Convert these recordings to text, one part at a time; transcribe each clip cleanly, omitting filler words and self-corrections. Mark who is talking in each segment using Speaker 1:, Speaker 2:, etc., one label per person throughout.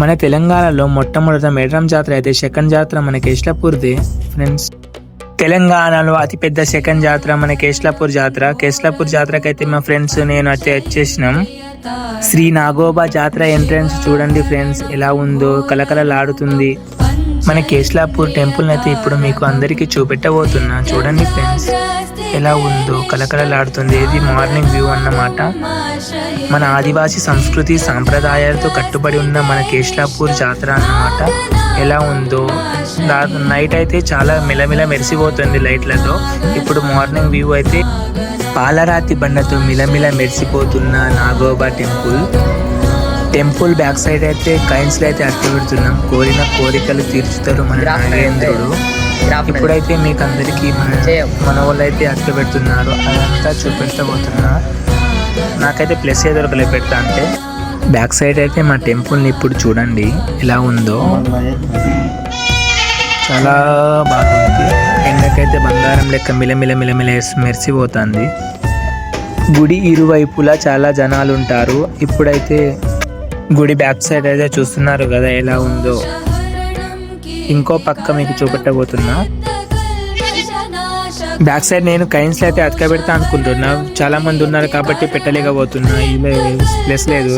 Speaker 1: మన తెలంగాణలో మొట్టమొదట మేడారం జాతర అయితే సెకండ్ జాతర మన కేస్లాపూర్ది ఫ్రెండ్స్. తెలంగాణలో అతిపెద్ద సెకండ్ జాతర మన కేస్లాపూర్ జాతర. కేస్లాపూర్ జాతరకి అయితే మా ఫ్రెండ్స్ నేను అయితే వచ్చేసినాం. శ్రీ నాగోబా జాతర ఎంట్రన్స్ చూడండి ఫ్రెండ్స్, ఎలా ఉందో కలకలలాడుతుంది. మన కేస్లాపూర్ టెంపుల్ అయితే ఇప్పుడు మీకు అందరికీ చూపెట్టబోతున్నా. చూడండి ఫ్రెండ్స్ ఎలా ఉందో కలకలలాడుతుంది. ఇది మార్నింగ్ వ్యూ అన్నమాట. మన ఆదివాసీ సంస్కృతి సాంప్రదాయాలతో కట్టుబడి ఉన్న మన కేస్లాపూర్ జాతర అన్నమాట. ఎలా ఉందో నైట్ అయితే చాలా మిలమిల మెరిసిపోతుంది లైట్లతో. ఇప్పుడు మార్నింగ్ వ్యూ అయితే పాలరాతి బండతో మిలమిల మెరిసిపోతున్న నాగోబా టెంపుల్ బ్యాక్ సైడ్ అయితే కైన్స్లో అయితే అట్టబెడుతున్నాం. కోరిన కోరికలు తీర్చుతారు మన నాగేంద్రుడు. ఇప్పుడైతే మీకు అందరికీ మన వాళ్ళు అయితే అట్టబెడుతున్నారు, అదంతా చూపెట్టబోతున్నా. నాకైతే ప్లస్ ఏదో ఒకటి పెడతా అంటే బ్యాక్ సైడ్ అయితే మా టెంపుల్ని ఇప్పుడు చూడండి ఎలా ఉందో, చాలా బాగుంది. ఎండకైతే బంగారం లెక్క మిలమిల మిలమిల మెరిసిపోతుంది. గుడి ఇరువైపులా చాలా జనాలు ఉంటారు. ఇప్పుడైతే గుడి బ్యాక్ సైడ్ అయితే చూస్తున్నారు కదా ఎలా ఉందో. ఇంకో పక్క మీకు చూపెట్టబోతున్నా. బ్యాక్ సైడ్ నేను కైన్స్లో అయితే అతక పెడతా అనుకుంటున్నా. చాలా మంది ఉన్నారు కాబట్టి పెట్టలేకపోతున్నా, ఇలా ప్లస్ లేదు.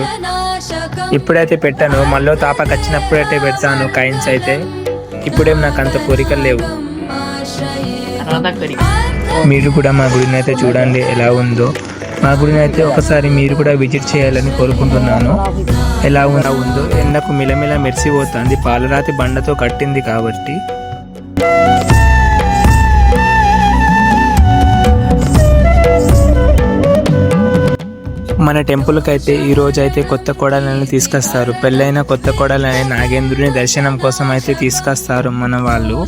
Speaker 1: ఇప్పుడైతే పెట్టాను, మళ్ళీ తాపకు వచ్చినప్పుడైతే పెడతాను కైన్స్ అయితే. ఇప్పుడేం నాకు అంత కోరికలు లేవు. మీరు కూడా మా గుడిని అయితే చూడండి ఎలా ఉందో. మా గుడిని అయితే ఒకసారి మీరు కూడా విజిట్ చేయాలని కోరుకుంటున్నాను. ఎలా ఉందో ఎండకు మిలమిల మెరిసిపోతుంది, పాలరాతి బండతో కట్టింది కాబట్టి. మన టెంపుల్కి అయితే ఈ రోజు అయితే కొత్త కోడలని తీసుకొస్తారు. పెళ్ళైన కొత్త కోడలని నాగేంద్రుని దర్శనం కోసం అయితే తీసుకొస్తారు మన వాళ్ళు.